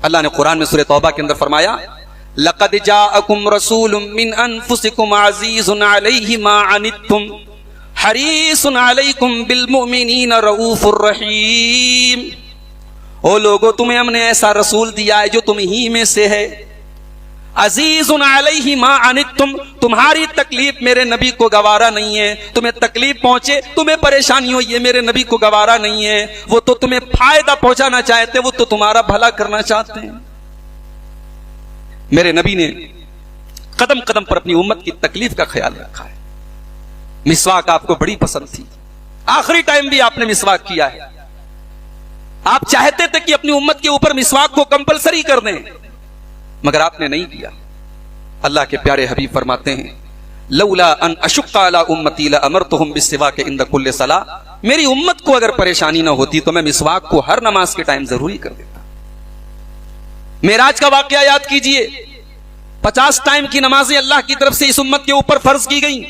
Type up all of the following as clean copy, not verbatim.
اللہ نے قرآن میں سورہ توبہ کے اندر فرمایا لقد جاءکم رسول من انفسکم عزیز علیہ ما عنتم حریص علیکم بالمؤمنین رؤوف الرحیم. او لوگو تمہیں ہم نے ایسا رسول دیا ہے جو تم ہی میں سے ہے. عزیز علیہ ما عنتم, تمہاری تکلیف میرے نبی کو گوارا نہیں ہے. تمہیں تکلیف پہنچے, تمہیں پریشانی ہو, یہ میرے نبی کو گوارا نہیں ہے. وہ تو تمہیں فائدہ پہنچانا چاہتے, وہ تو تمہارا بھلا کرنا چاہتے ہیں. میرے نبی نے قدم قدم پر اپنی امت کی تکلیف کا خیال رکھا ہے. مسواک آپ کو بڑی پسند تھی, آخری ٹائم بھی آپ نے مسواک کیا ہے. آپ چاہتے تھے کہ اپنی امت کے اوپر مسواک کو کمپلسری کر دیں, مگر آپ نے نہیں کیا. اللہ کے پیارے حبیب فرماتے ہیں لولا ان اشق علی امتی لامرتهم بالسواک عند كل صلاۃ, میری امت کو اگر پریشانی نہ ہوتی تو میں مسواک کو ہر نماز کے ٹائم ضروری کر دیتا. معراج کا واقعہ یاد کیجئے, 50 ٹائم کی نمازیں اللہ کی طرف سے اس امت کے اوپر فرض کی گئیں.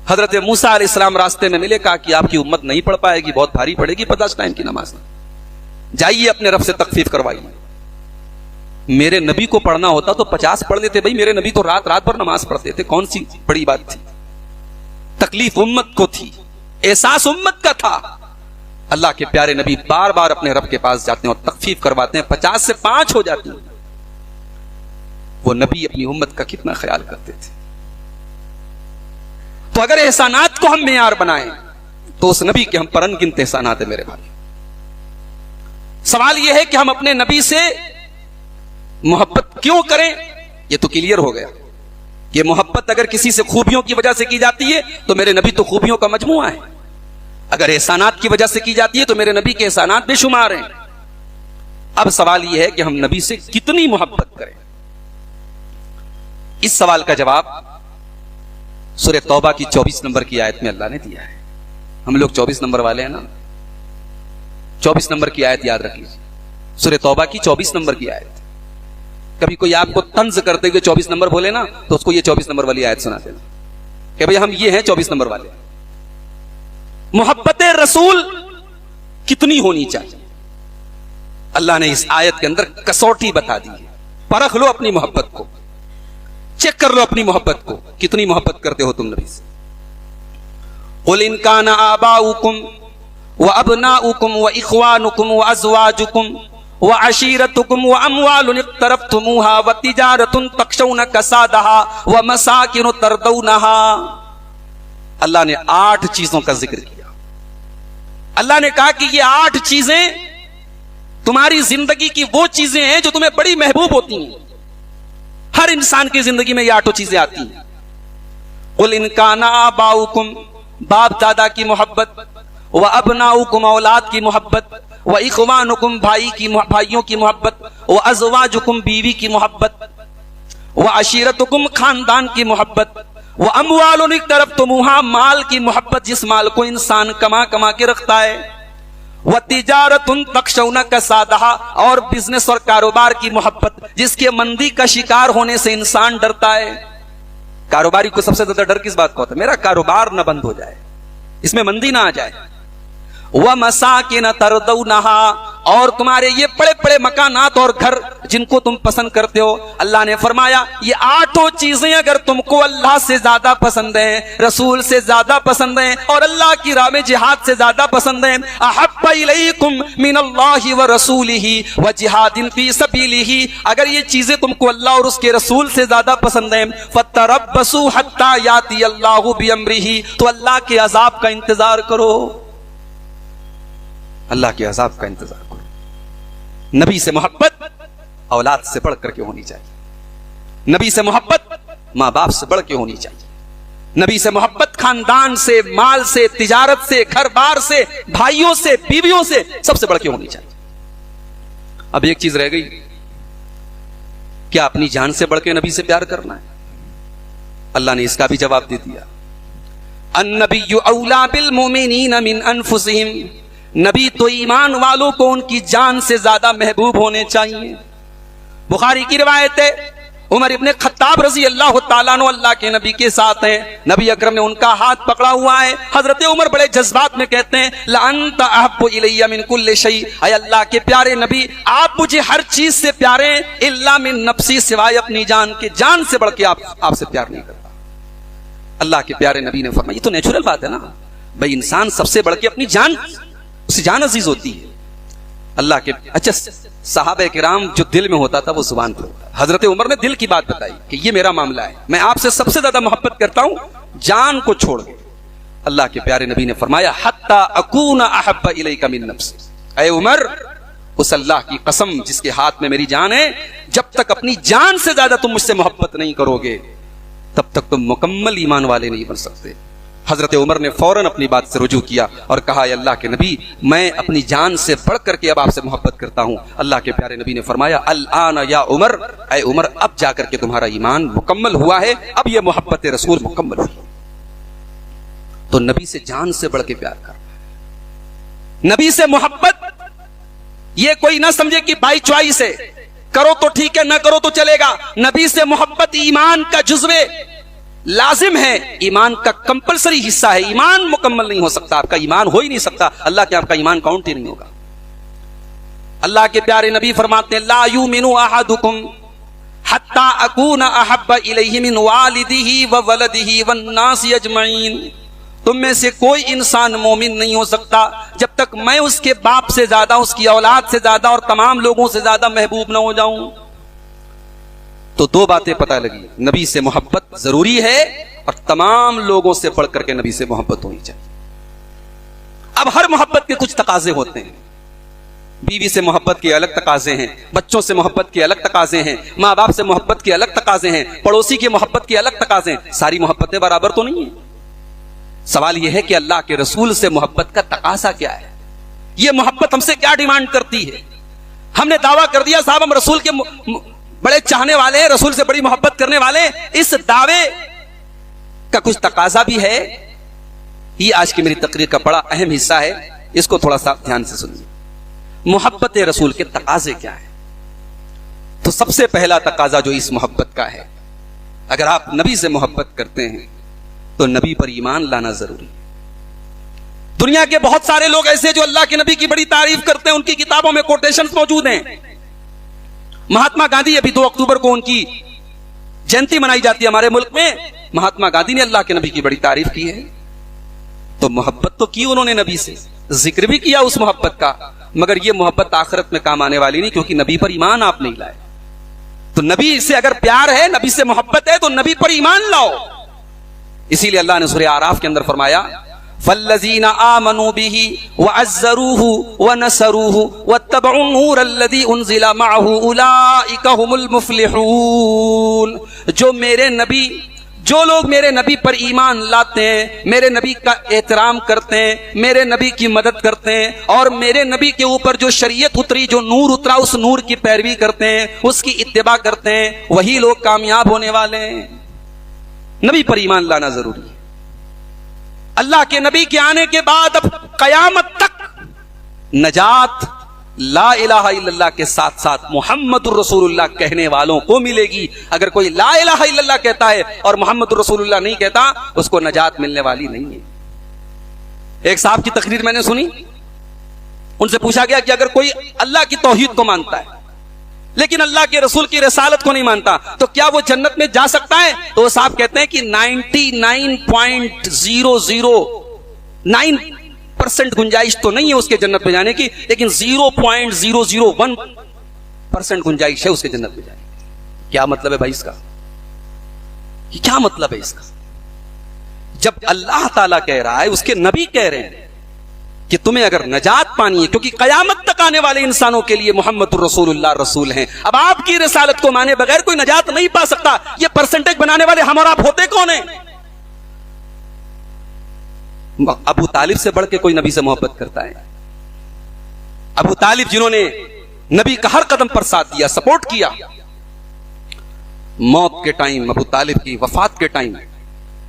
حضرت موسیٰ علیہ السلام راستے میں ملے, کہا کہ آپ کی امت نہیں پڑھ پائے گی, بہت بھاری پڑے گی 50 ٹائم کی نماز. جائیے اپنے رب سے تخفیف کروائیے. میرے نبی کو پڑھنا ہوتا تو 50 پڑھ لیتے. بھائی میرے نبی تو رات رات بھر نماز پڑھتے تھے, کون سی بڑی بات تھی. تکلیف امت کو تھی, احساس امت کا تھا. اللہ کے پیارے نبی بار بار اپنے رب کے پاس جاتے ہیں اور تخفیف کرواتے ہیں, 50 سے 5 ہو جاتی ہیں. وہ نبی اپنی امت کا کتنا خیال کرتے تھے. تو اگر احسانات کو ہم معیار بنائیں تو اس نبی کے ہم پر انگنت احسانات ہیں میرے بھائی. سوال یہ ہے کہ ہم اپنے نبی سے محبت کیوں کریں. یہ تو کلیئر ہو گیا کہ محبت اگر کسی سے خوبیوں کی وجہ سے کی جاتی ہے تو میرے نبی تو خوبیوں کا مجموعہ ہے. اگر احسانات کی وجہ سے کی جاتی ہے تو میرے نبی کے احسانات بے شمار ہیں. اب سوال یہ ہے کہ ہم نبی سے کتنی محبت کریں. اس سوال کا جواب سورہ توبہ کی 24 نمبر کی آیت میں اللہ نے دیا ہے. ہم لوگ 24 نمبر والے ہیں نا, 24 نمبر کی آیت یاد رکھ لیجیے. سورہ توبہ کی 24 نمبر کی آیت. کبھی کوئی آپ کو طنز کرتے ہوئے 24 نمبر بولے نا تو اس کو یہ 24 نمبر والی آیت سنا دینا کہ بھئی ہم یہ ہیں 24 نمبر والے. محبت رسول کتنی ہونی چاہیے, اللہ نے اس آیت کے اندر کسوٹی بتا دی ہے. پرکھ لو اپنی محبت کو, چیک کر لو اپنی محبت کو, کتنی محبت کرتے ہو تم نبی سے. قل ان کان آباؤکم وابناؤکم واخوانکم وازواجکم وعشیرتکم واموال اقترفتموها وتجارۃ تخشون کسادها ومساکن ترضونها. اللہ نے 8 چیزوں کا ذکر کیا. اللہ نے کہا کہ یہ 8 چیزیں تمہاری زندگی کی وہ چیزیں ہیں جو تمہیں بڑی محبوب ہوتی ہیں. ہر انسان کی زندگی میں یہ 8 چیزیں آتی ہیں. قل ان کان آباؤکم, باپ دادا کی محبت, وابناؤکم اولاد کی محبت, واخوانکم بھائیوں کی محبت, وازواجکم بیوی کی محبت, وعشیرتکم خاندان کی محبت, واموال اقترفتموها مال کی محبت جس مال کو انسان کما کما کے رکھتا ہے, وتجارۃ تخشون کسادها اور بزنس اور کاروبار کی محبت جس کے مندی کا شکار ہونے سے انسان ڈرتا ہے. کاروباری کو سب سے زیادہ ڈر کس بات کا ہوتا ہے؟ میرا کاروبار نہ بند ہو جائے, اس میں مندی نہ آ جائے. وَمَسَاكِنَ تَرْضَوْنَهَا اور تمہارے یہ بڑے بڑے مکانات اور گھر جن کو تم پسند کرتے ہو. اللہ نے فرمایا یہ 8 چیزیں اگر تم کو اللہ سے زیادہ پسند ہیں, رسول سے زیادہ پسند ہیں, اور اللہ کی راہ میں جہاد سے زیادہ پسند ہیں, احب الیکم من اللہ ورسولہ وجہاد فی سبیلہ, اگر یہ چیزیں تم کو اللہ اور اس کے رسول سے زیادہ پسند ہیں, فتربصوا حتی یاتی اللہ بامرہ, تو اللہ کے عذاب کا انتظار کرو. اللہ کے عذاب کا انتظار کرو. نبی سے محبت اولاد سے بڑھ کر کے ہونی چاہیے. نبی سے محبت ماں باپ سے بڑھ کے ہونی چاہیے. نبی سے محبت خاندان سے, مال سے, تجارت سے, گھر بار سے, بھائیوں سے, بیویوں سے, سب سے بڑھ کے ہونی چاہیے. اب ایک چیز رہ گئی, کیا اپنی جان سے بڑھ کے نبی سے پیار کرنا ہے؟ اللہ نے اس کا بھی جواب دے دیا. النبی اولا بالمؤمنین من انفسہم, نبی تو ایمان والوں کو ان کی جان سے زیادہ محبوب ہونے چاہیے. بخاری کی روایت ہے عمر ابن خطاب رضی اللہ تعالیٰ عنہ اللہ کے نبی کے ساتھ ہیں، نبی اکرم نے ان کا ہاتھ پکڑا ہوا ہے. حضرت عمر بڑے جذبات میں کہتے ہیں لَأَنْتَ أَحَبُّ إِلَيَّ مِنْ كُلِّ شَيْءٍ، اے اللہ کے پیارے نبی آپ مجھے ہر چیز سے پیارے ہیں، اِلَّا مِن نَفْسِي، سوائے اپنی جان کے، جان سے بڑھ کے آپ سے پیار نہیں کرتا. اللہ کے پیارے نبی نے فرمایا یہ تو نیچرل بات ہے نا بھائی، انسان سب سے بڑھ کے اپنی جان، اسے جان عزیز ہوتی ہے. اللہ کے اچھا صحابہ کرام جو دل میں ہوتا تھا وہ زبان پر ہوتا. حضرت عمر نے دل کی بات بتائی کہ یہ میرا معاملہ ہے، میں آپ سے سب سے زیادہ محبت کرتا ہوں جان کو چھوڑ کے. اللہ کے پیارے نبی نے فرمایا حتی اکون احب الیک من نفسی، اے عمر اس اللہ کی قسم جس کے ہاتھ میں میری جان ہے، جب تک اپنی جان سے زیادہ تم مجھ سے محبت نہیں کرو گے تب تک تم مکمل ایمان والے نہیں بن سکتے. حضرت عمر نے فوراً اپنی بات سے رجوع کیا اور کہا اے اللہ کے نبی میں اپنی جان سے بڑھ کر کے اب آپ سے محبت کرتا ہوں. اللہ کے پیارے نبی نے فرمایا الآن یا عمر، اے عمر اب جا کر کے تمہارا ایمان مکمل ہوا ہے، اب یہ محبت رسول مکمل ہوئی. تو نبی سے جان سے بڑھ کے پیار کرنا، نبی سے محبت یہ کوئی نہ سمجھے کہ بائی چوائس ہے، کرو تو ٹھیک ہے نہ کرو تو چلے گا. نبی سے محبت ایمان کا جزو لازم ہے، ایمان کا کمپلسری حصہ ہے. ایمان مکمل نہیں ہو سکتا، آپ کا ایمان ہو ہی نہیں سکتا اللہ کے آپ کا ایمان کاؤنٹ ہی نہیں ہوگا. اللہ کے پیارے نبی فرماتے ہیں لا یؤمن احدکم حتی اکون احب الیہ من والدہ وولدہ والناس اجمعین، تم میں سے کوئی انسان مومن نہیں ہو سکتا جب تک میں اس کے باپ سے زیادہ، اس کی اولاد سے زیادہ اور تمام لوگوں سے زیادہ محبوب نہ ہو جاؤں. تو دو باتیں پتہ لگی، نبی سے محبت ضروری ہے اور تمام لوگوں سے بڑھ کر کے نبی سے محبت ہونی چاہیے. اب ہر محبت کے کچھ تقاضے ہوتے ہیں، بیوی سے محبت کے الگ تقاضے ہیں، بچوں سے محبت کے الگ تقاضے ہیں، ماں باپ سے محبت کے الگ تقاضے ہیں، پڑوسی کی محبت کے الگ تقاضے ہیں. ساری محبتیں برابر تو نہیں ہیں. سوال یہ ہے کہ اللہ کے رسول سے محبت کا تقاضا کیا ہے، یہ محبت ہم سے کیا ڈیمانڈ کرتی ہے. ہم نے دعویٰ کر دیا صاحب ہم رسول کے بڑے چاہنے والے ہیں، رسول سے بڑی محبت کرنے والے ہیں، اس دعوے کا کچھ تقاضا بھی ہے. یہ آج کی میری تقریر کا بڑا اہم حصہ ہے، اس کو تھوڑا سا دھیان سے سنیے. محبت رسول کے تقاضے کیا ہیں؟ تو سب سے پہلا تقاضا جو اس محبت کا ہے، اگر آپ نبی سے محبت کرتے ہیں تو نبی پر ایمان لانا ضروری ہے. دنیا کے بہت سارے لوگ ایسے جو اللہ کے نبی کی بڑی تعریف کرتے ہیں، ان کی کتابوں میں کوٹیشنز موجود ہیں. مہاتما گاندھی ابھی 2 اکتوبر کو ان کی جینتی منائی جاتی ہے ہمارے ملک میں. مہاتما گاندھی نے اللہ کے نبی کی بڑی تعریف کی ہے. تو محبت تو کی انہوں نے نبی سے، ذکر بھی کیا اس محبت کا، مگر یہ محبت آخرت میں کام آنے والی نہیں، کیونکہ نبی پر ایمان آپ نہیں لائے. تو نبی سے اگر پیار ہے، نبی سے محبت ہے تو نبی پر ایمان لاؤ. اسی لیے اللہ نے سورہ اعراف کے اندر فرمایا فالذین آمنوا به وعزروه ونصروه واتبعوا النور الذی انزل معه اولئک هم المفلحون. جو لوگ میرے نبی پر ایمان لاتے ہیں، میرے نبی کا احترام کرتے ہیں، میرے نبی کی مدد کرتے ہیں اور میرے نبی کے اوپر جو شریعت اتری، جو نور اترا، اس نور کی پیروی کرتے ہیں، اس کی اتباع کرتے ہیں، وہی لوگ کامیاب ہونے والے ہیں. نبی پر ایمان لانا ضروری ہے. اللہ کے نبی کے آنے کے بعد اب قیامت تک نجات لا الہ الا اللہ کے ساتھ ساتھ محمد الرسول اللہ کہنے والوں کو ملے گی. اگر کوئی لا الہ الا اللہ کہتا ہے اور محمد الرسول اللہ نہیں کہتا، اس کو نجات ملنے والی نہیں ہے. ایک صاحب کی تقریر میں نے سنی، ان سے پوچھا گیا کہ اگر کوئی اللہ کی توحید کو مانتا ہے لیکن اللہ کے رسول کی رسالت کو نہیں مانتا تو کیا وہ جنت میں جا سکتا ہے؟ تو وہ صاحب کہتے ہیں کہ 99.009% گنجائش تو نہیں ہے اس کے جنت میں جانے کی، لیکن 0.001% گنجائش ہے اس کے جنت میں جانے کی. کیا مطلب ہے بھائی اس کا؟ کیا مطلب ہے اس کا؟ جب اللہ تعالیٰ کہہ رہا ہے، اس کے نبی کہہ رہے ہیں کہ تمہیں اگر نجات پانی ہے، کیونکہ قیامت تک آنے والے انسانوں کے لیے محمد الرسول اللہ رسول ہیں. اب آپ کی رسالت کو مانے بغیر کوئی نجات نہیں پا سکتا. یہ پرسنٹیج بنانے والے ہم اور آپ ہوتے کون ہیں؟ ابو طالب سے بڑھ کے کوئی نبی سے محبت کرتا ہے؟ ابو طالب جنہوں نے نبی کا ہر قدم پر ساتھ دیا، سپورٹ کیا. موت کے ٹائم، ابو طالب کی وفات کے ٹائم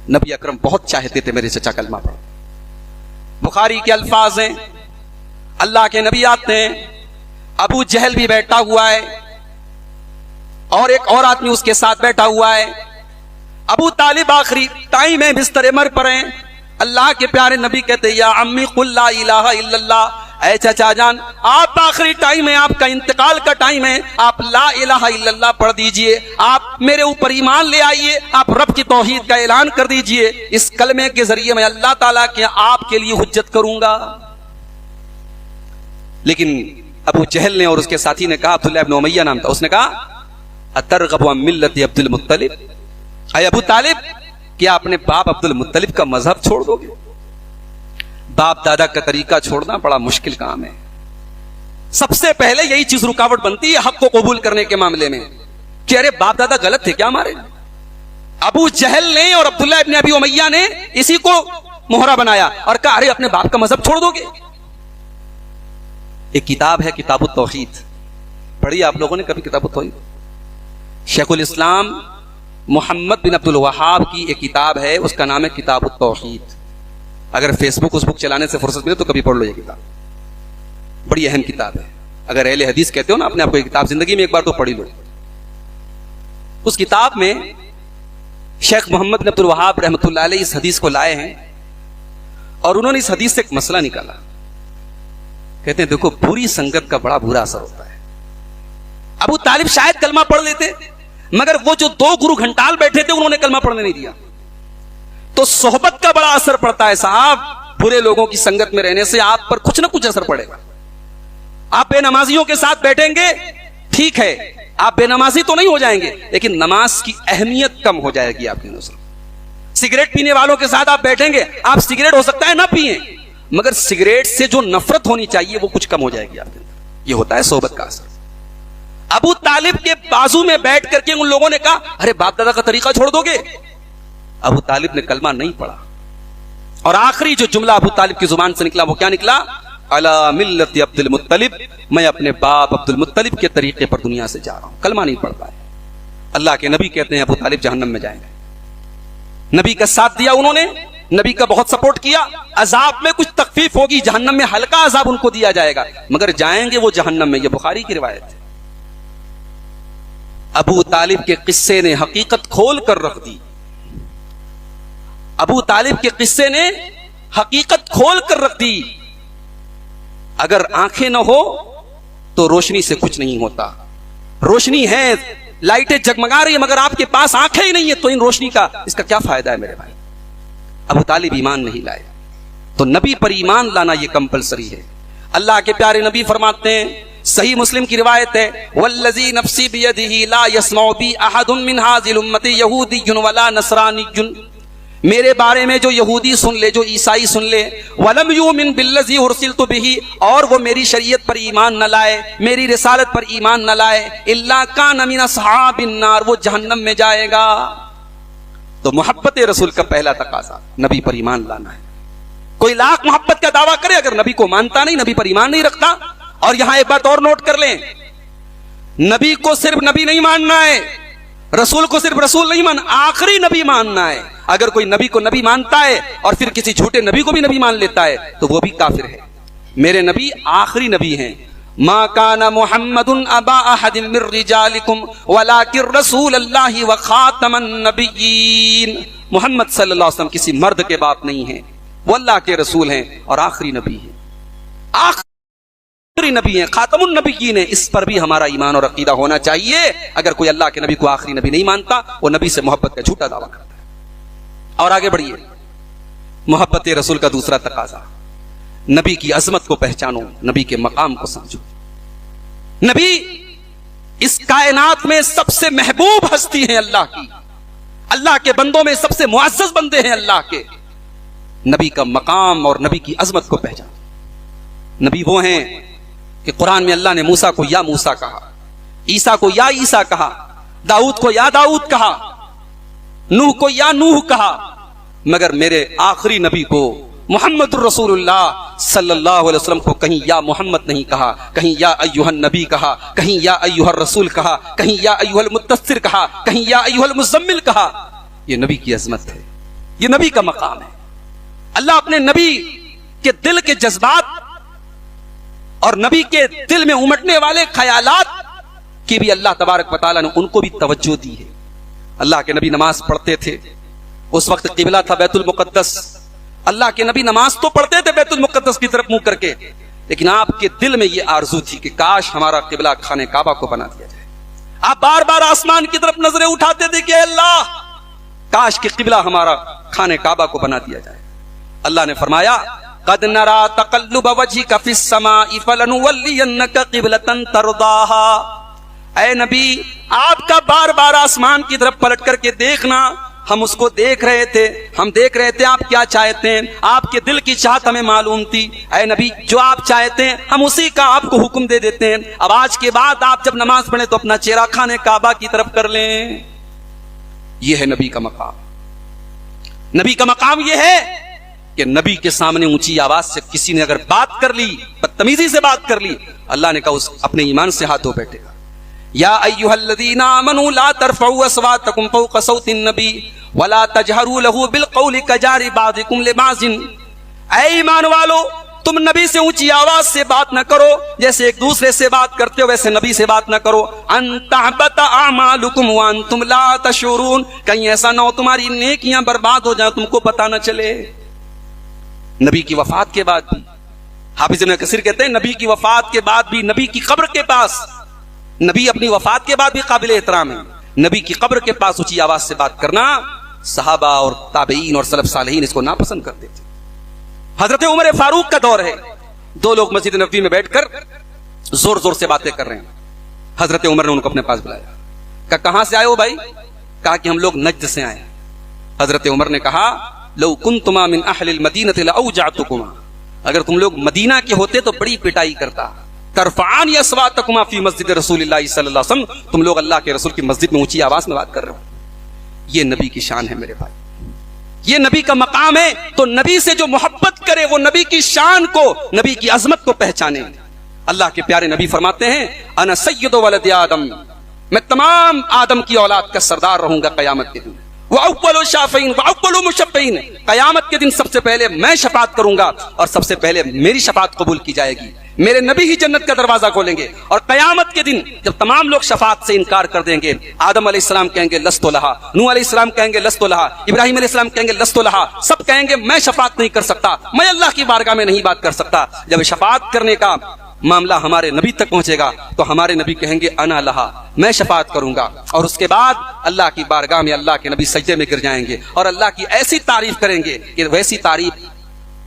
نبی اکرم بہت چاہتے تھے میرے چچا کلمہ پڑھو. بخاری کے الفاظ ہیں، اللہ کے نبی آتے ہیں، ابو جہل بھی بیٹھا ہوا ہے، اور ایک اور آدمی اس کے ساتھ بیٹھا ہوا ہے. ابو طالب آخری ٹائم ہے, بستر مر پر ہیں. اللہ کے پیارے نبی کہتے یا امی قل لا الہ الا اللہ, اے چچا جان آپ آخری ٹائم ہے, آپ کا انتقال کا ٹائم ہے, آپ لا الہ الا اللہ پڑھ دیجئے, آپ میرے اوپر ایمان لے آئیے, آپ رب کی توحید کا اعلان کر دیجئے, اس کلمے کے ذریعے میں اللہ تعالیٰ کے آپ کے لیے حجت کروں گا. لیکن ابو جہل نے اور اس کے ساتھی نے کہا, عبداللہ ابن امیہ نام تھا, اس نے کہا اترغب عن ملت عبد المطلب, اے ابو طالب کیا اپنے باپ عبد المطلب کا مذہب چھوڑ دو گے؟ باپ دادا کا طریقہ چھوڑنا بڑا مشکل کام ہے. سب سے پہلے یہی چیز رکاوٹ بنتی ہے حق کو قبول کرنے کے معاملے میں کہ ارے باپ دادا غلط تھے کیا ہمارے. ابو جہل نے اور عبداللہ ابن ابی امیہ نے اسی کو مہرہ بنایا اور کہا ارے اپنے باپ کا مذہب چھوڑ دو گے. ایک کتاب ہے کتاب التوحید, پڑھی آپ لوگوں نے کبھی کتاب التوحید؟ شیخ الاسلام محمد بن عبد الوہاب کی ایک کتاب ہے, اس کا نام ہے کتاب التوحید. اگر فیس بک اس بک چلانے سے فرصت ملے تو کبھی پڑھ لو, یہ کتاب بڑی اہم کتاب ہے. اگر اہل حدیث کہتے ہو نا اپنے آپ کو, یہ کتاب زندگی میں ایک بار تو پڑھی لو. اس کتاب میں شیخ محمد بن عبد الوہاب رحمۃ اللہ علیہ اس حدیث کو لائے ہیں اور انہوں نے اس حدیث سے ایک مسئلہ نکالا. کہتے ہیں دیکھو بری سنگت کا بڑا برا اثر ہوتا ہے. ابو طالب شاید کلمہ پڑھ لیتے, مگر وہ جو دو گرو گھنٹال بیٹھے تھے انہوں نے کلمہ پڑھنے نہیں دیا. تو صحبت کا بڑا اثر پڑتا ہے صاحب. برے لوگوں کی سنگت میں رہنے سے آپ پر کچھ نہ کچھ اثر پڑے گا. آپ بے نمازیوں کے ساتھ بیٹھیں گے, ٹھیک ہے آپ بے نمازی تو نہیں ہو جائیں گے, لیکن نماز کی اہمیت کم ہو جائے گی آپ کی نظر. سگریٹ پینے والوں کے ساتھ آپ بیٹھیں گے, آپ سگریٹ ہو سکتا ہے نہ پیئیں, مگر سگریٹ سے جو نفرت ہونی چاہیے وہ کچھ کم ہو جائے گی آپ کے اندر. یہ ہوتا ہے صحبت کا اثر. ابو طالب کے بازو میں بیٹھ کر کے ان لوگوں نے کہا ارے باپ دادا کا طریقہ چھوڑ دو گے؟ ابو طالب نے کلمہ نہیں پڑھا, اور آخری جو جملہ ابو طالب کی زبان سے نکلا وہ کیا نکلا؟ علی ملت عبد المطلب, میں اپنے باپ عبد المطلب کے طریقے پر دنیا سے جا رہا ہوں. کلمہ نہیں پڑھ پائے. اللہ کے نبی کہتے ہیں ابو طالب جہنم میں جائیں گے. نبی کا ساتھ دیا انہوں نے, نبی کا بہت سپورٹ کیا, عذاب میں کچھ تخفیف ہوگی, جہنم میں ہلکا عذاب ان کو دیا جائے گا, مگر جائیں گے وہ جہنم میں. یہ بخاری کی روایت ہے. ابو طالب کے قصے نے حقیقت کھول کر رکھ دی. ابو طالب کے قصے نے حقیقت کھول کر رکھ دی. اگر آنکھیں نہ ہو تو روشنی سے کچھ نہیں ہوتا. روشنی ہے, لائٹیں جگمگا رہی ہے, مگر آپ کے پاس آنکھیں ہی نہیں ہے تو ان روشنی کا اس کا کیا فائدہ ہے میرے بھائی؟ ابو طالب ایمان نہیں لائے, تو نبی پر ایمان لانا یہ کمپلسری ہے. اللہ کے پیارے نبی فرماتے ہیں, صحیح مسلم کی روایت ہے, والذی نفسی بیدہ لا یسمع بی احد من ھذی الامۃ یہودی ولا نصرانی, میرے بارے میں جو یہودی سن لے, جو عیسائی سن لے, ولم یؤمن بالذی ارسلت بہ, اور وہ میری شریعت پر ایمان نہ لائے, میری رسالت پر ایمان نہ لائے, الا کان من اصحاب النار, وہ جہنم میں جائے گا. تو محبت رسول کا پہلا تقاضا نبی پر ایمان لانا ہے. کوئی لاکھ محبت کا دعویٰ کرے, اگر نبی کو مانتا نہیں, نبی پر ایمان نہیں رکھتا. اور یہاں ایک بات اور نوٹ کر لیں, نبی کو صرف نبی نہیں ماننا ہے, رسول کو صرف رسول نہیں ماننا, آخری نبی ماننا ہے. اگر کوئی نبی کو نبی مانتا ہے اور پھر کسی جھوٹے نبی کو بھی نبی مان لیتا ہے تو وہ بھی کافر ہے. میرے نبی آخری نبی ہیں. ما کان محمد ابا احد من رجالکم ولکن رسول اللہ وخاتم النبیین, محمد صلی اللہ علیہ وسلم کسی مرد کے باپ نہیں ہیں, وہ اللہ کے رسول ہیں اور آخری نبی ہیں. آخری نبی ہیں, خاتم النبیین ہیں. اس پر بھی ہمارا ایمان اور عقیدہ ہونا چاہیے. اگر کوئی اللہ کے نبی کو آخری نبی نہیں مانتا, وہ نبی سے محبت کا جھوٹا دعویٰ کرتا ہے. اور آگے بڑھیے, محبت رسول کا دوسرا تقاضا, نبی کی عظمت کو پہچانو, نبی کے مقام کو سمجھو. نبی اس کائنات میں سب سے محبوب ہستی ہیں اللہ کی, اللہ کے بندوں میں سب سے معزز بندے ہیں اللہ کے. نبی کا مقام اور نبی کی عظمت کو پہچانو. نبی وہ ہیں کہ قرآن میں اللہ نے موسیٰ کو یا موسیٰ کہا, عیسیٰ کو یا عیسیٰ کہا, داؤد کو یا داؤد کہا, نوح کو یا نوح کہا, مگر میرے آخری نبی کو محمد الرسول اللہ صلی اللہ علیہ وسلم کو کہیں یا محمد نہیں کہا, کہیں یا ایھا النبی کہا, کہیں یا ایھا الرسول کہا, کہیں یا ایھا المدثر کہا, کہیں یا ایھا المزمل کہا. یہ نبی کی عظمت ہے, یہ نبی کا مقام ہے. اللہ اپنے نبی کے دل کے جذبات اور نبی کے دل میں امٹنے والے خیالات کہ بھی اللہ تبارک و تعالیٰ نے ان کو بھی توجہ دی ہے. اللہ کے نبی نماز پڑھتے تھے, اس وقت قبلہ تھا بیت المقدس. اللہ کے نبی نماز تو پڑھتے تھے بیت المقدس کی طرف منہ کر کے, لیکن آپ کے دل میں یہ آرزو تھی کہ کاش ہمارا قبلہ خانہ کعبہ کو بنا دیا جائے. آپ بار بار آسمان کی طرف نظریں اٹھاتے تھے کہ اے اللہ کاش کہ قبلہ ہمارا خانہ کعبہ کو بنا دیا جائے. اللہ نے فرمایا قد نرى تقلب وجهك في السماء فلنولينك قبلة ترضاها. اے نبی آپ کا بار بار آسمان کی طرف پلٹ کر کے دیکھنا, ہم اس کو دیکھ رہے تھے, ہم دیکھ رہے تھے آپ کیا چاہتے ہیں, آپ کے دل کی چاہت ہمیں معلوم تھی. اے نبی جو آپ چاہتے ہیں ہم اسی کا آپ کو حکم دے دیتے ہیں. اب آج کے بعد آپ جب نماز پڑھیں تو اپنا چہرہ خانہ کعبہ کی طرف کر لیں. یہ ہے نبی کا مقام. نبی کا مقام یہ ہے کہ نبی کے سامنے اونچی آواز سے کسی نے اگر بات کر لی, بدتمیزی سے بات کر لی, اللہ نے کہا اس اپنے ایمان سے ہاتھ دھو بیٹھے گا. یا ایھا الذین آمنوا لا ترفعوا اصواتکم فوق صوت النبی ولا تجہروا له بالقول کجہر بعضکم لبعض. اے ایمان والو تم نبی سے اونچی آواز سے بات نہ کرو, جیسے ایک دوسرے سے بات کرتے ہو ویسے نبی سے بات نہ کرو. ان تحبط اعمالکم وانتم لا تشعرون, کہیں ایسا نہ ہو تمہاری نیکیاں برباد ہو جائیں تم کو پتہ نہ چلے. نبی کی وفات کے بعد بھی حافظ ابن کثیر کہتے ہیں نبی کی وفات کے بعد بھی نبی کی قبر کے پاس, نبی اپنی وفات کے بعد بھی قابل احترام ہے, نبی کی قبر کے پاس اونچی آواز سے بات کرنا صحابہ اور تابعین اور سلف صالحین اس کو ناپسند کرتے تھے. حضرت عمر فاروق کا دور ہے, دو لوگ مسجد نبوی میں بیٹھ کر زور زور سے باتیں کر رہے ہیں. حضرت عمر نے ان کو اپنے پاس بلایا, کہا کہاں سے آئے ہو بھائی؟ کہا کہ ہم لوگ نجد سے آئے. حضرت عمر نے کہا لو کنتما من اہل المدینہ لاوجعتکما, اگر تم لوگ مدینہ کے ہوتے تو بڑی پٹائی کرتا. ترفعان اصواتکما فی مسجد رسول اللہ صلی اللہ علیہ وسلم, تم لوگ اللہ کے رسول کی مسجد میں اونچی آواز میں بات کر رہے ہو. یہ نبی کی شان ہے میرے بھائی, یہ نبی کا مقام ہے. تو نبی سے جو محبت کرے وہ نبی کی شان کو, نبی کی عظمت کو پہچانے. اللہ کے پیارے نبی فرماتے ہیں انا سید ولد آدم, میں تمام آدم کی اولاد کا سردار رہوں گا قیامت کے دن. وَأَوَّلُ شَافِعِينَ وَأَوَّلُ مُشَفِّعِينَ, قیامت کے دن سب سے پہلے میں شفاعت کروں گا اور سب سے پہلے میری شفاعت قبول کی جائے گی. میرے نبی ہی جنت کا دروازہ کھولیں گے. اور قیامت کے دن جب تمام لوگ شفاعت سے انکار کر دیں گے, آدم علیہ السلام کہیں گے لست لہا, نوح علیہ السلام کہیں گے لست لہا, ابراہیم علیہ السلام کہیں گے لست لہا, سب کہیں گے میں شفاعت نہیں کر سکتا, میں اللہ کی بارگاہ میں نہیں بات کر سکتا. جب شفاعت کرنے کا معاملہ ہمارے نبی تک پہنچے گا تو ہمارے نبی کہیں گے انا لہا, میں شفاعت کروں گا. اور اس کے بعد اللہ کی بارگاہ میں اللہ کے نبی سجدے میں گر جائیں گے اور اللہ کی ایسی تعریف کریں گے کہ ویسی تعریف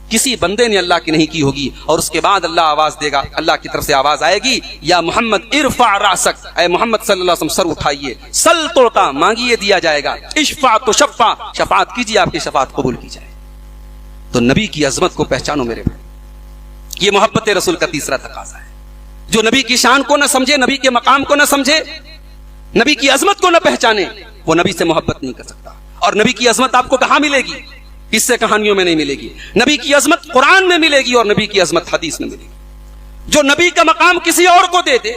کسی بندے نے اللہ کی نہیں کی ہوگی. اور اس کے بعد اللہ آواز دے گا, اللہ کی طرف سے آواز آئے گی یا محمد ارفع راسک, اے محمد صلی اللہ علیہ وسلم سر اٹھائیے, سل توتا مانگیے دیا جائے گا, اشفع تو شفع شفاعت کیجیے آپ کی شفاعت قبول کی جائے. تو نبی کی عظمت کو پہچانو میرے بھائی, یہ محبت رسول کا تیسرا تقاضا ہے. جو نبی کی شان کو نہ سمجھے, نبی کے مقام کو نہ سمجھے, نبی کی عظمت کو نہ پہچانے, وہ نبی سے محبت نہیں کر سکتا. اور نبی کی عظمت آپ کو کہاں ملے گی؟ اس سے کہانیوں میں نہیں ملے گی. نبی کی عظمت قرآن میں ملے گی اور نبی کی عظمت حدیث میں ملے گی. جو نبی کا مقام کسی اور کو دے دے,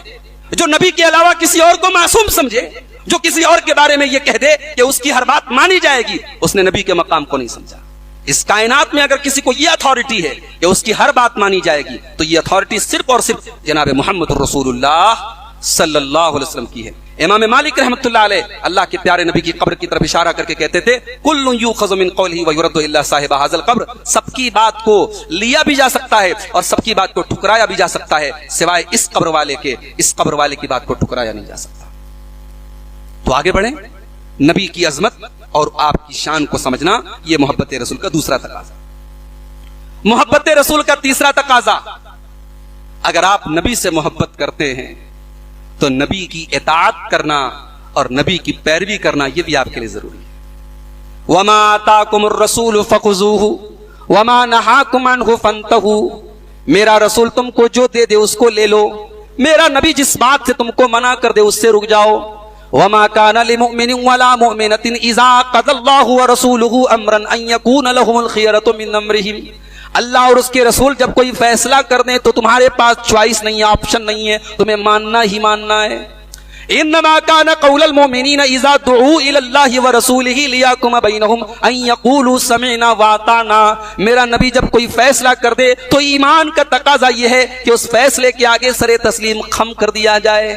جو نبی کے علاوہ کسی اور کو معصوم سمجھے, جو کسی اور کے بارے میں یہ کہہ دے کہ اس کی ہر بات مانی جائے گی, اس نے نبی کے مقام کو نہیں سمجھا. اس کائنات میں اگر کسی کو یہ اتھارٹی ہے کہ اس کی ہر بات مانی جائے گی تو یہ اتھارٹی صرف اور صرف جناب محمد رسول اللہ صلی اللہ علیہ وسلم کی ہے. امام مالک رحمۃ اللہ علیہ اللہ کے پیارے نبی کی قبر کی طرف اشارہ کر کے کہتے تھے کل یؤخذ من قولہ ویرد الا صاحب ھذا القبر, سب کی بات کو لیا بھی جا سکتا ہے اور سب کی بات کو ٹھکرایا بھی جا سکتا ہے سوائے اس قبر والے کے, اس قبر والے کی بات کو ٹھکرایا نہیں جا سکتا. تو آگے بڑھیں. نبی کی عظمت اور آپ کی شان کو سمجھنا یہ محبت رسول کا دوسرا تقاضا. محبت رسول کا تیسرا تقاضا, اگر آپ نبی سے محبت کرتے ہیں تو نبی کی اطاعت کرنا اور نبی کی پیروی کرنا یہ بھی آپ کے لیے ضروری ہے. وما آتاکم الرسول فخذوہ وما نہاکم عنہ فانتہوا, میرا رسول تم کو جو دے دے اس کو لے لو, میرا نبی جس بات سے تم کو منع کر دے اس سے رک جاؤ. وما كان لمؤمن ولا مؤمنة اذا قضى الله ورسوله امرا ان يكون لهم الخيرة من امرهم, اللہ اور اس کے رسول جب کوئی فیصلہ کر دیں تو تمہارے پاس چوائس نہیں ہے, آپشن نہیں ہے, تمہیں ماننا ہی ماننا ہے. انما كان قول المؤمنين اذا دعوا الى الله ورسوله ليحكم بينهم ان يقولوا سمعنا واطعنا, میرا نبی جب کوئی فیصلہ کر دے تو ایمان کا تقاضا یہ ہے کہ اس فیصلے کے آگے سر تسلیم خم کر دیا جائے.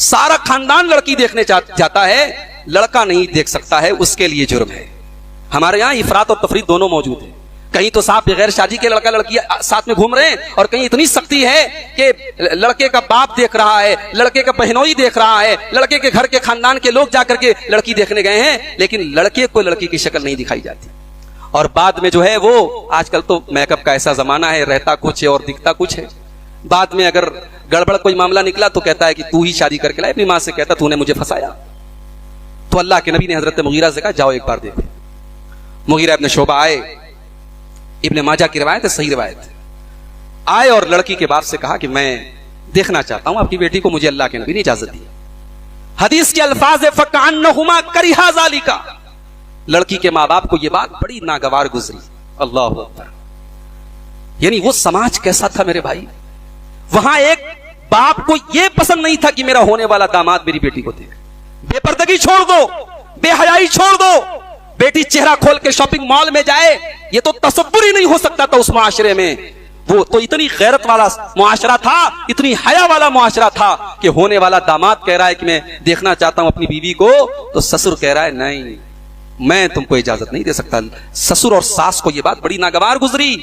سارا خاندان لڑکی دیکھنے جاتا ہے، لڑکا نہیں دیکھ سکتا ہے، اس کے لیے جرم ہے. ہمارے یہاں افراط اور تفریط دونوں موجود ہیں. کہیں تو صاحب بغیر شادی کے لڑکا لڑکی ساتھ میں گھوم رہے ہیں، اور کہیں اتنی سختی ہے کہ لڑکے کا باپ دیکھ رہا ہے، لڑکے کا بہنوئی دیکھ رہا ہے، لڑکے کے گھر کے خاندان کے لوگ جا کر کے لڑکی دیکھنے گئے ہیں، لیکن لڑکے کو لڑکی کی شکل نہیں دکھائی جاتی. اور بعد میں جو ہے وہ آج کل تو میک اپ کا ایسا زمانہ ہے، رہتا کچھ ہے اور دکھتا کچھ ہے. بعد میں اگر گڑبڑ کوئی معاملہ نکلا تو کہتا ہے کہ تو ہی شادی کر کے لائے. اپنی ماں سے کہتا تو نے مجھے پھنسایا. تو اللہ کے نبی نے حضرت مغیرہ سے کہا جاؤ ایک بار دیکھو. مغیرہ ابن شعبہ آئے، ابن ماجہ کی روایت ہے، صحیح روایت ہے. آئے اور لڑکی کے باپ سے کہا کہ میں دیکھنا چاہتا ہوں آپ کی بیٹی کو، مجھے اللہ کے نبی نے اجازت دی. حدیث کے الفاظ ہے فَكَأَنَّهُمَا كَرِهَا ذَلِكَ. لڑکی کے ماں باپ کو یہ بات بڑی ناگوار گزری. اللہ اکبر. یعنی وہ سماج کیسا تھا میرے بھائی. وہاں ایک باپ کو یہ پسند نہیں تھا کہ میرا ہونے والا داماد میری بیٹی کو دیکھ. بے پردگی چھوڑ دو، بے حیائی چھوڑ دو. بیٹی چہرہ کھول کے شاپنگ مال میں جائے، یہ تو تصور ہی نہیں ہو سکتا تھا اس معاشرے میں. وہ تو اتنی غیرت والا معاشرہ تھا، اتنی حیا والا معاشرہ تھا کہ ہونے والا داماد کہہ رہا ہے کہ میں دیکھنا چاہتا ہوں اپنی بیوی کو، تو سسر کہہ رہا ہے نہیں میں تم کو اجازت نہیں دے سکتا. سسر اور ساس کو یہ بات بڑی ناگوار گزری.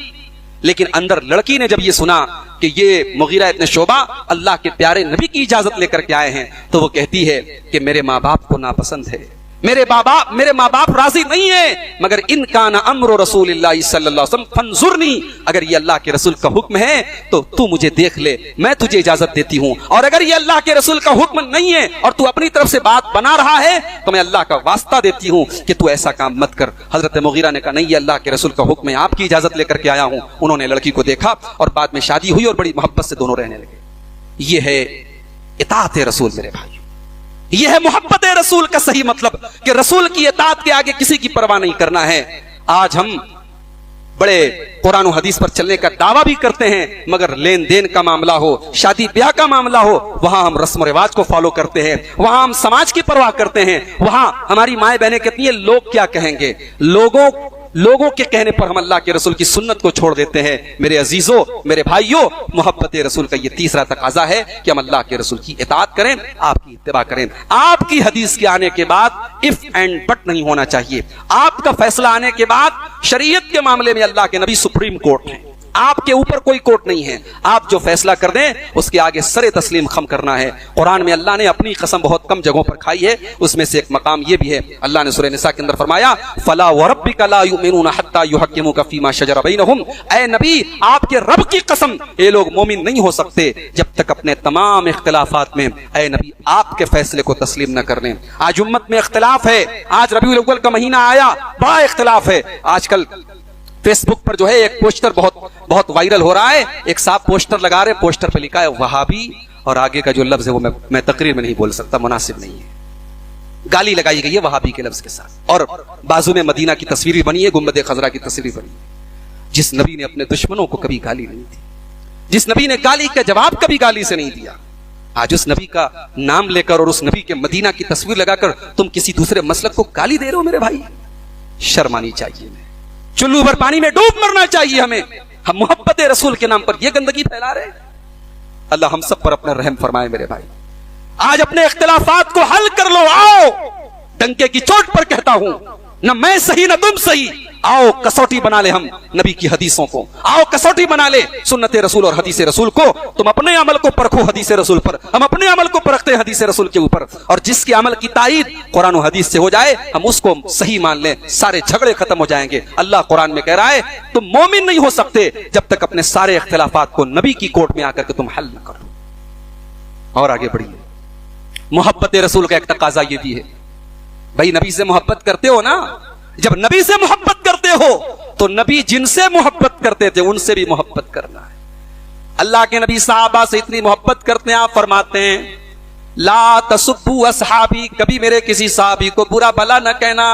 لیکن اندر لڑکی نے جب یہ سنا کہ یہ مغیرہ ابن شعبہ اللہ کے پیارے نبی کی اجازت لے کر کے آئے ہیں، تو وہ کہتی ہے کہ میرے ماں باپ کو ناپسند ہے، میرے ماں باپ راضی نہیں ہیں، مگر ان کان امر رسول اللہ صلی اللہ علیہ وسلم فانظرنی. اگر یہ اللہ کے رسول کا حکم ہے تو تو مجھے دیکھ لے، میں تجھے اجازت دیتی ہوں. اور اگر یہ اللہ کے رسول کا حکم نہیں ہے اور تو اپنی طرف سے بات بنا رہا ہے تو میں اللہ کا واسطہ دیتی ہوں کہ تو ایسا کام مت کر. حضرت مغیرہ نے کہا نہیں، یہ اللہ کے رسول کا حکم ہے، آپ کی اجازت لے کر کے آیا ہوں. انہوں نے لڑکی کو دیکھا اور بعد میں شادی ہوئی اور بڑی محبت سے دونوں رہنے لگے. یہ ہے اطاعت رسول میرے بھائی. یہ ہے محبت رسول کا صحیح مطلب، کہ رسول کی اطاعت کے آگے کسی کی پرواہ نہیں کرنا ہے. آج ہم بڑے قرآن و حدیث پر چلنے کا دعویٰ بھی کرتے ہیں، مگر لین دین کا معاملہ ہو، شادی بیاہ کا معاملہ ہو، وہاں ہم رسم و رواج کو فالو کرتے ہیں، وہاں ہم سماج کی پرواہ کرتے ہیں، وہاں ہماری مائیں بہنیں کہتی ہیں لوگ کیا کہیں گے. لوگوں کے کہنے پر ہم اللہ کے رسول کی سنت کو چھوڑ دیتے ہیں. میرے عزیزوں، میرے بھائیوں، محبت رسول کا یہ تیسرا تقاضا ہے کہ ہم اللہ کے رسول کی اطاعت کریں، آپ کی اتباع کریں. آپ کی حدیث کے آنے کے بعد اف اینڈ بٹ نہیں ہونا چاہیے. آپ کا فیصلہ آنے کے بعد شریعت کے معاملے میں اللہ کے نبی سپریم کورٹ ہیں، آپ کے اوپر کوئی کورٹ نہیں ہے. آپ جو فیصلہ کر دیں اس کے آگے سر تسلیم خم کرنا ہے. قرآن میں اللہ نے اپنی قسم بہت کم جگہوں پر کھائی ہے، اس میں سے ایک مقام یہ بھی ہے. اللہ نے سورہ نساء کے اندر فرمایا فلا وربک لا یؤمنون حتی یحکموک فیما شجر بینہم. اے نبی، آپ کے رب کی قسم یہ لوگ مومن نہیں ہو سکتے جب تک اپنے تمام اختلافات میں اے نبی آپ کے فیصلے کو تسلیم نہ کر لیں. آج امت میں اختلاف ہے. آج ربیع الاول کا مہینہ آیا، بڑا اختلاف ہے. آج کل فیس بک پر جو ہے ایک پوسٹر بہت وائرل ہو رہا ہے. ایک صاحب پوسٹر لگا رہے، پوسٹر پہ لکھا ہے وہابی، اور آگے کا جو لفظ ہے وہ میں تقریر میں نہیں بول سکتا، مناسب نہیں ہے. گالی لگائی گئی ہے وہابی کے لفظ کے ساتھ، اور بازو میں مدینہ کی تصویر بنی ہے، گنبد خضرا کی تصویر بنی ہے. جس نبی نے اپنے دشمنوں کو کبھی گالی نہیں دی، جس نبی نے گالی کا جواب کبھی گالی سے نہیں دیا، آج اس نبی کا نام لے کر اور اس نبی کے مدینہ کی تصویر لگا کر تم کسی دوسرے مسلک کو گالی دے رہے ہو. میرے بھائی شرم آنی چاہیے. چلو بھر پانی میں ڈوب مرنا چاہیے ہمیں. ہم محبت رسول کے نام پر یہ گندگی پھیلا رہے. اللہ ہم سب پر اپنا رحم فرمائے. میرے بھائی آج اپنے اختلافات کو حل کر لو. آؤ، ڈنکے کی چوٹ پر کہتا ہوں، نہ میں صحیح نہ تم صحیح. آؤ کسوٹی بنا لے ہم نبی کی حدیثوں کو. آؤ کسوٹی بنا لے سنت رسول اور حدیث رسول کو. تم اپنے عمل کو پرکھو حدیث رسول پر، ہم اپنے عمل کو پرکھتے ہیں حدیث رسول کے اوپر. اور جس کے عمل کی تائید قرآن و حدیث سے ہو جائے ہم اس کو صحیح مان لیں، سارے جھگڑے ختم ہو جائیں گے. اللہ قرآن میں کہہ رہا ہے تم مومن نہیں ہو سکتے جب تک اپنے سارے اختلافات کو نبی کی کورٹ میں آ کر کے تم حل نہ کرو. اور آگے بڑھیے. محبت رسول کا ایک تقاضا یہ بھی ہے، بھائی نبی سے محبت کرتے ہو نا. جب نبی سے محبت کرتے ہو تو نبی جن سے محبت کرتے تھے ان سے بھی محبت کرنا ہے. اللہ کے نبی صحابہ سے اتنی محبت کرتے ہیں، آپ فرماتے ہیں لا تسبوا اصحابی، کبھی میرے کسی صحابی کو برا بھلا نہ کہنا.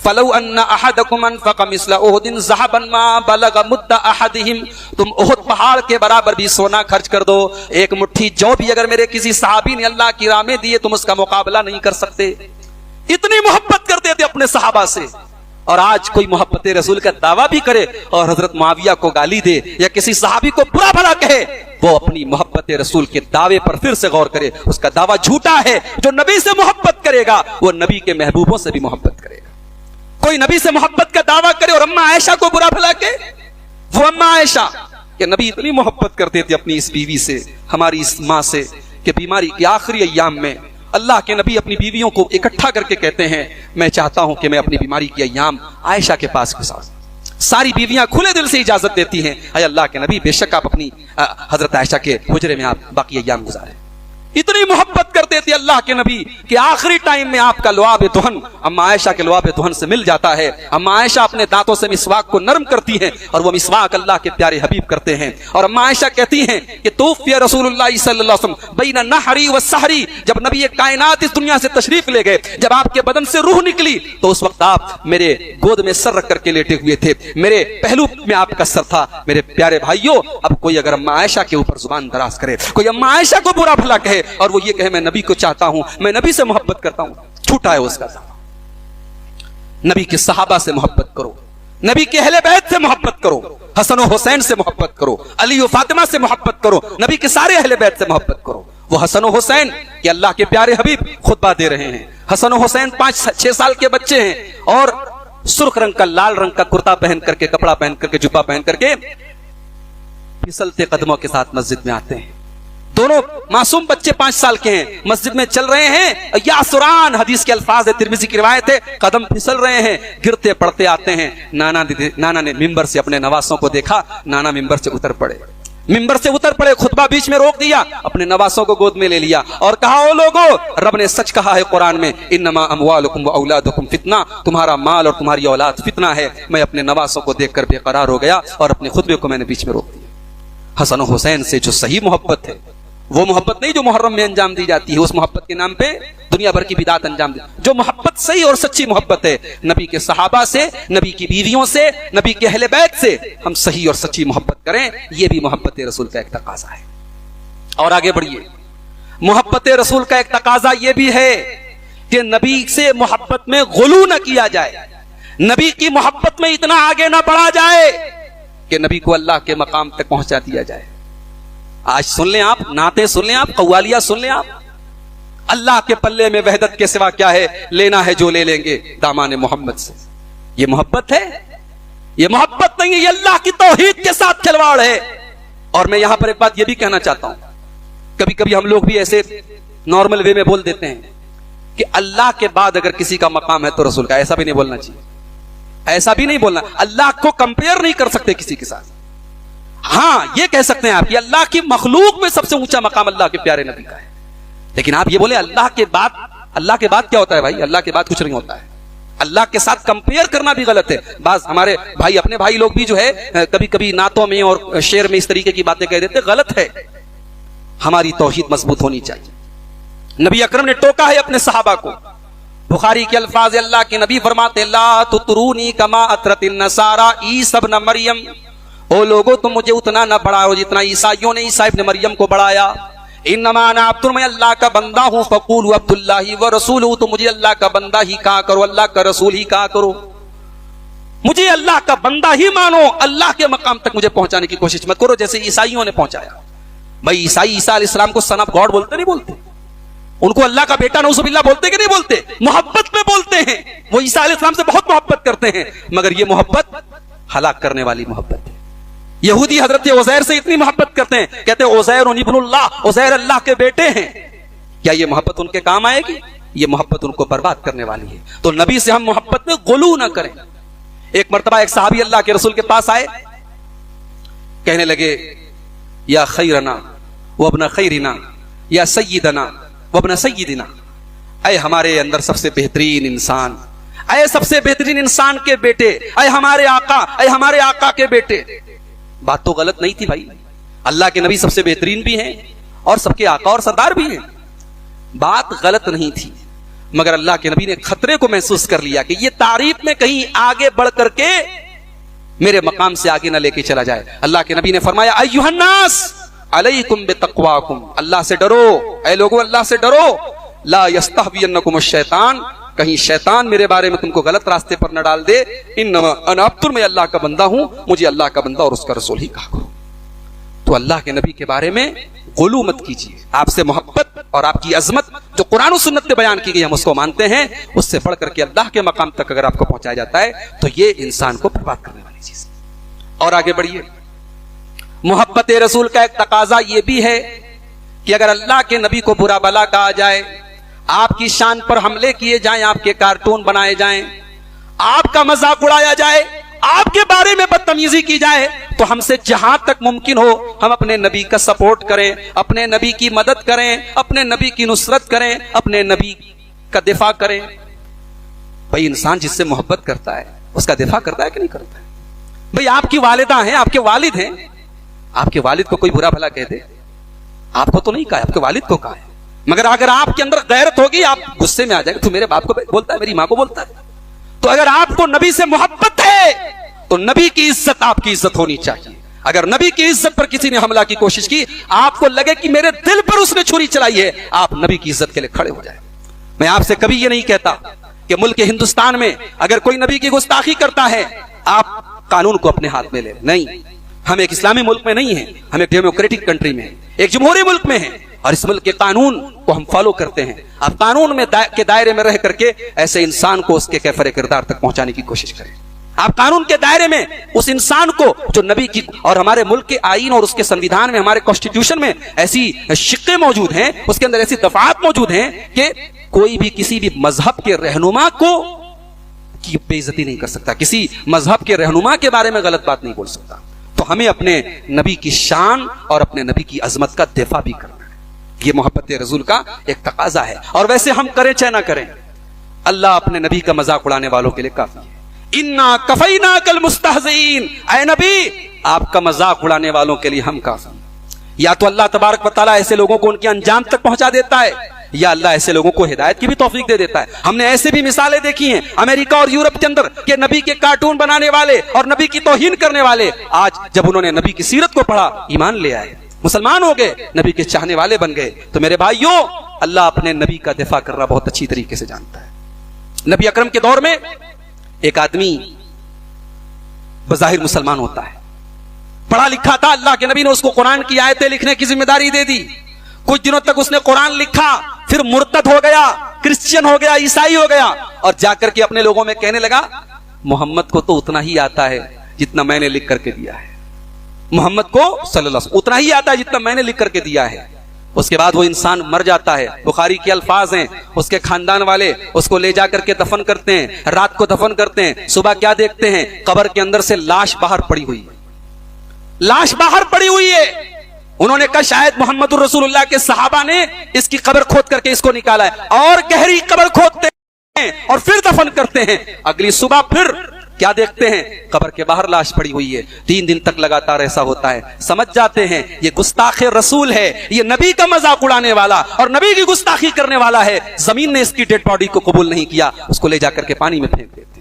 فلو ان احدکم انفق مثل احد ذهبا ما بلغ مد احدهم، تم احد پہاڑ کے برابر بھی سونا خرچ کر دو، ایک مٹھی جو بھی اگر میرے کسی صحابی نے اللہ کی راہ میں دیے تم اس کا مقابلہ نہیں کر سکتے. اتنی محبت کرتے تھے اپنے صحابہ سے. اور آج کوئی محبت رسول کا دعویٰ بھی کرے اور حضرت معاویہ کو گالی دے یا کسی صحابی کو برا بھلا کہے وہ اپنی محبت رسول کے دعوے پر پھر سے غور کرے. اس کا دعویٰ جھوٹا ہے. جو نبی سے محبت کرے گا وہ نبی کے محبوبوں سے بھی محبت کرے گا. کوئی نبی سے محبت کا دعویٰ کرے اور اما عائشہ کو برا بھلا کہ وہ اما عائشہ کہ نبی اتنی محبت کرتے تھے اپنی اس بیوی سے, ہماری اس ماں سے, کہ بیماری کے آخری ایام میں اللہ کے نبی اپنی بیویوں کو اکٹھا کر کے کہتے ہیں میں چاہتا ہوں کہ میں اپنی بیماری کے ایام عائشہ کے پاس گزاروں. ساری بیویاں کھلے دل سے اجازت دیتی ہیں, اے اللہ کے نبی بے شک آپ اپنی حضرت عائشہ کے حجرے میں آپ باقی ایام گزاریں. اتنی محبت کرتے تھے اللہ کے نبی کہ آخری ٹائم میں آپ کا لعاب دہن اما عائشہ کے لعاب دہن سے مل جاتا ہے. اما عائشہ اپنے دانتوں سے مسواک کو نرم کرتی ہیں اور وہ مسواک اللہ کے پیارے حبیب کرتے ہیں. اور اما عائشہ کہتی ہیں کہ توفی رسول اللہ صلی اللہ علیہ وسلم بین النحری والسحری, جب نبی کائنات اس دنیا سے تشریف لے گئے, جب آپ کے بدن سے روح نکلی تو اس وقت آپ میرے گود میں سر رکھ کر کے لیٹے ہوئے تھے, میرے پہلو میں آپ کا سر تھا. میرے پیارے بھائیوں, اب کوئی اگر اما عائشہ کے اوپر زبان دراز کرے, کوئی اما عائشہ کو برا بھلا کہے اور وہ یہ کہے میں نبی کو چاہتا ہوں, میں نبی سے محبت کرتا ہوں, چھوٹا ہے اس کا دعویٰ. نبی کے صحابہ سے محبت کرو, نبی کے اہل بیت سے محبت کرو, حسن و حسین سے محبت کرو, علی و فاطمہ سے محبت کرو, نبی کے سارے اہل بیت سے محبت کرو. وہ حسن و حسین کہ اللہ کے پیارے حبیب خطبہ دے رہے ہیں. حسن و حسین 5-6 سال کے بچے ہیں اور سرخ رنگ کا لال رنگ کا کرتا پہن کر کے, کپڑا پہن کر کے, جبہ پہن کر کے پھسلتے قدموں کے ساتھ مسجد میں آتے ہیں. دونوں معصوم بچے 5 سال کے ہیں, مسجد میں چل رہے ہیں, یا سران حدیث کے الفاظ ہے, ترمذی کی روایت ہے, قدم پھسل رہے ہیں, گرتے پڑتے آتے ہیں. نانا نے ممبر سے اپنے نواسوں کو دیکھا, نانا ممبر سے اتر پڑے, خطبہ بیچ میں روک دیا, اپنے نواسوں کو گود میں لے لیا اور کہا او لوگوں, رب نے سچ کہا ہے قرآن میں, انما اموالکم واولادکم فتنہ, تمہارا مال اور تمہاری اولاد فتنہ ہے. میں اپنے نواسوں کو دیکھ کر بے قرار ہو گیا اور اپنے خطبے کو میں نے بیچ میں روک دیا. حسن و حسین سے جو صحیح محبت ہے, وہ محبت نہیں جو محرم میں انجام دی جاتی ہے, اس محبت کے نام پہ دنیا بھر کی بدعت انجام دی. جو محبت صحیح اور سچی محبت ہے, نبی کے صحابہ سے, نبی کی بیویوں سے, نبی کے اہل بیت سے ہم صحیح اور سچی محبت کریں, یہ بھی محبت رسول کا ایک تقاضا ہے. اور آگے بڑھیے, محبت رسول کا ایک تقاضا یہ بھی ہے کہ نبی سے محبت میں غلو نہ کیا جائے, نبی کی محبت میں اتنا آگے نہ بڑھا جائے کہ نبی کو اللہ کے مقام تک پہنچا دیا جائے. آج سن لیں آپ, نعتیں سن لیں آپ, قوالیاں سن لیں آپ, اللہ کے پلے میں وحدت کے سوا کیا ہے, لینا ہے جو لے لیں گے دامان محمد سے. یہ محبت ہے؟ یہ محبت نہیں ہے, یہ اللہ کی توحید کے ساتھ کھلواڑ ہے. اور میں یہاں پر ایک بات یہ بھی کہنا چاہتا ہوں, کبھی کبھی ہم لوگ بھی ایسے نارمل وے میں بول دیتے ہیں کہ اللہ کے بعد اگر کسی کا مقام ہے تو رسول کا. ایسا بھی نہیں بولنا چاہیے, ایسا بھی نہیں بولنا. اللہ کو کمپیئر نہیں کر سکتے کسی کے ساتھ. ہاں یہ کہہ سکتے ہیں آپ کہ اللہ کی مخلوق میں سب سے اونچا مقام اللہ کے پیارے نبی کا ہے, لیکن آپ یہ بولے اللہ کے بعد کیا ہوتا ہے بھائی؟ اللہ کے بعد کچھ نہیں ہوتا ہے. اللہ کے ساتھ کمپیئر کرنا بھی غلط ہے. بعض ہمارے بھائی, اپنے بھائی لوگ بھی جو ہے کبھی کبھی نعتوں میں اور شعر میں اس طریقے کی باتیں کہہ دیتے, غلط ہے. ہماری توحید مضبوط ہونی چاہیے. نبی اکرم نے ٹوکا ہے اپنے صحابہ کو. بخاری کے الفاظ, اللہ کے نبی فرماتے لا تطرونی کما اطرت النصارى عیسی ابن مریم, او لوگو تم مجھے اتنا نہ بڑھاؤ جتنا عیسائیوں نے عیسی ابن مریم کو بڑھایا. انما انا عبد, میں اللہ کا بندہ ہوں, فقولوا عبد اللہ ورسولہ, تو مجھے اللہ کا بندہ ہی کہا کرو, اللہ کا رسول ہی کہا کرو. مجھے اللہ کا بندہ ہی مانو, اللہ کے مقام تک مجھے پہنچانے کی کوشش مت کرو جیسے عیسائیوں نے پہنچایا. بھائی عیسائی عیسیٰ علیہ السلام کو سن آف گاڈ بولتے نہیں بولتے؟ ان کو اللہ کا بیٹا نعوذ باللہ بولتے کہ نہیں بولتے؟ محبت میں بولتے ہیں. وہ عیسیٰ علیہ السلام سے بہت محبت کرتے ہیں, مگر یہ محبت ہلاک کرنے والی محبت ہے. یہودی حضرت عزیر سے اتنی محبت کرتے ہیں, کہتے ہیں عزیر ابن اللہ, عزیر اللہ کے بیٹے ہیں. کیا یہ محبت ان کے کام آئے گی؟ یہ محبت ان کو برباد کرنے والی ہے. تو نبی سے ہم محبت میں غلو نہ کریں. ایک مرتبہ ایک صحابی اللہ کے رسول کے پاس آئے, کہنے لگے یا خیرنا وابن خیرنا, یا سیدنا وابن سیدنا, اے ہمارے اندر سب سے بہترین انسان, اے سب سے بہترین انسان کے بیٹے, اے ہمارے آقا, اے ہمارے آقا کے بیٹے. بات تو غلط نہیں تھی بھائی, اللہ کے نبی سب سے بہترین بھی ہیں اور سب کے آقا اور سردار بھی ہیں. بات غلط نہیں تھی, مگر اللہ کے نبی نے خطرے کو محسوس کر لیا کہ یہ تعریف میں کہیں آگے بڑھ کر کے میرے مقام سے آگے نہ لے کے چلا جائے. اللہ کے نبی نے فرمایا ایھا الناس علیکم بتقواکم, اللہ سے ڈرو, اے لوگو اللہ سے ڈرو. لا یستہوینکم الشیطان, کہیں شیطان میرے بارے میں تم کو غلط راستے پر نہ ڈال دے. انما انا عبد, میں اللہ کا بندہ ہوں, مجھے اللہ کا بندہ اور اس کا رسول ہی کہا کرو. تو اللہ کے نبی کے بارے میں غلو مت کیجیے. آپ سے محبت اور آپ کی عظمت جو قرآن و سنت میں بیان کی گئی ہم اس کو مانتے ہیں, اس سے بڑھ کر کے اللہ کے مقام تک اگر آپ کو پہنچایا جاتا ہے تو یہ انسان کو برباد کرنے والی چیز. اور آگے بڑھیے. محبت رسول کا ایک تقاضا یہ بھی ہے کہ اگر اللہ کے نبی کو برا بلا کہا جائے, آپ کی شان پر حملے کیے جائیں, آپ کے کارٹون بنائے جائیں, آپ کا مذاق اڑایا جائے, آپ کے بارے میں بدتمیزی کی جائے, تو ہم سے جہاں تک ممکن ہو ہم اپنے نبی کا سپورٹ کریں, اپنے نبی کی مدد کریں, اپنے نبی کی نصرت کریں, اپنے نبی کا دفاع کریں. بھائی انسان جس سے محبت کرتا ہے اس کا دفاع کرتا ہے کہ نہیں کرتا ہے؟ بھائی آپ کی والدہ ہیں, آپ کے والد ہیں, آپ کے والد کو کوئی برا بھلا کہہ دے, آپ کو تو نہیں کہا, آپ کے والد کو کہا ہے, مگر اگر آپ کے اندر غیرت ہوگی آپ غصے میں آ جائیں گے, تو میرے باپ کو بولتا ہے, میری ماں کو بولتا ہے. تو اگر آپ کو نبی سے محبت ہے تو نبی کی عزت آپ کی عزت ہونی چاہیے. اگر نبی کی عزت پر کسی نے حملہ کی کوشش کی, آپ کو لگے کہ میرے دل پر اس نے چھری چلائی ہے, آپ نبی کی عزت کے لیے کھڑے ہو جائیں. میں آپ سے کبھی یہ نہیں کہتا کہ ملک ہندوستان میں اگر کوئی نبی کی گستاخی کرتا ہے آپ قانون کو اپنے ہاتھ میں لیں. نہیں, ہم ایک اسلامی ملک میں نہیں ہیں, ہم ایک ڈیموکریٹک کنٹری میں ہیں, ایک جمہوری ملک میں ہیں, اور اس ملک کے قانون کو ہم فالو کرتے ہیں. آپ قانون میں کے دائرے میں رہ کر کے ایسے انسان کو اس کے کیفر کردار تک پہنچانے کی کوشش کریں. آپ قانون کے دائرے میں اس انسان کو جو نبی کی, اور ہمارے ملک کے آئین اور اس کے سنویدھان میں, ہمارے کانسٹیٹیوشن میں ایسی شقیں موجود ہیں, اس کے اندر ایسی دفعات موجود ہیں کہ کوئی بھی کسی بھی مذہب کے رہنما کو کی بے عزتی نہیں کر سکتا, کسی مذہب کے رہنما کے بارے میں غلط بات نہیں بول سکتا. تو ہمیں اپنے نبی کی شان اور اپنے نبی کی عظمت کا دفاع بھی کرنا ہے. یہ محبت رسول کا ایک تقاضا ہے. اور ویسے ہم کریں چاہے نہ کریں, اللہ اپنے نبی کا مذاق اڑانے والوں کے لیے کافی ہے. انا کفیناک المستہزئین, اے نبی آپ کا مذاق اڑانے والوں کے لیے ہم کافی ہیں. یا تو اللہ تبارک و تعالیٰ ایسے لوگوں کو ان کے انجام تک پہنچا دیتا ہے, یا اللہ ایسے لوگوں کو ہدایت کی بھی توفیق دے دیتا ہے. ہم نے ایسے بھی مثالیں دیکھی ہیں امریکہ اور یورپ کے اندر کہ نبی کے کارٹون بنانے والے اور نبی کی توہین کرنے والے آج جب انہوں نے نبی کی سیرت کو پڑھا ایمان لے آئے, مسلمان ہو گئے, نبی کے چاہنے والے بن گئے. تو میرے بھائیوں, اللہ اپنے نبی کا دفاع کرنا بہت اچھی طریقے سے جانتا ہے. نبی اکرم کے دور میں ایک آدمی بظاہر مسلمان ہوتا ہے, پڑھا لکھا تھا, اللہ کے نبی نے اس کو قرآن کی آیتیں لکھنے کی ذمہ داری دے دی. کچھ دنوں تک اس نے قرآن لکھا, پھر مرتد ہو گیا, کرسچین ہو گیا, عیسائی ہو گیا, اور جا کر کے اپنے لوگوں میں کہنے لگا محمد کو تو اتنا ہی آتا ہے جتنا میں نے لکھ کر کے دیا ہے, محمد کو صلی اللہ علیہ وسلم اتنا ہی آتا ہے جتنا میں نے لکھ کر کے دیا ہے. اس کے بعد وہ انسان مر جاتا ہے, بخاری کے الفاظ ہیں, اس کے خاندان والے اس کو لے جا کر کے دفن کرتے ہیں, رات کو دفن کرتے ہیں, صبح کیا دیکھتے ہیں, قبر کے اندر سے لاش باہر پڑی ہوئی ہے, لاش باہر پڑی ہوئی ہے. انہوں نے کہا شاید محمد الرسول اللہ کے صحابہ نے اس کی قبر کھود کر کے اس کو نکالا ہے, اور گہری قبر کھودتے ہیں اور پھر دفن کرتے ہیں. اگلی صبح پھر کیا دیکھتے ہیں, قبر کے باہر لاش پڑی ہوئی ہے. 3 دن تک لگاتار ایسا ہوتا ہے. سمجھ جاتے ہیں یہ گستاخ رسول ہے, یہ نبی کا مذاق اڑانے والا اور نبی کی گستاخی کرنے والا ہے. زمین نے اس کی ڈیڈ باڈی کو قبول نہیں کیا, اس کو لے جا کر کے پانی میں پھینک دیتے.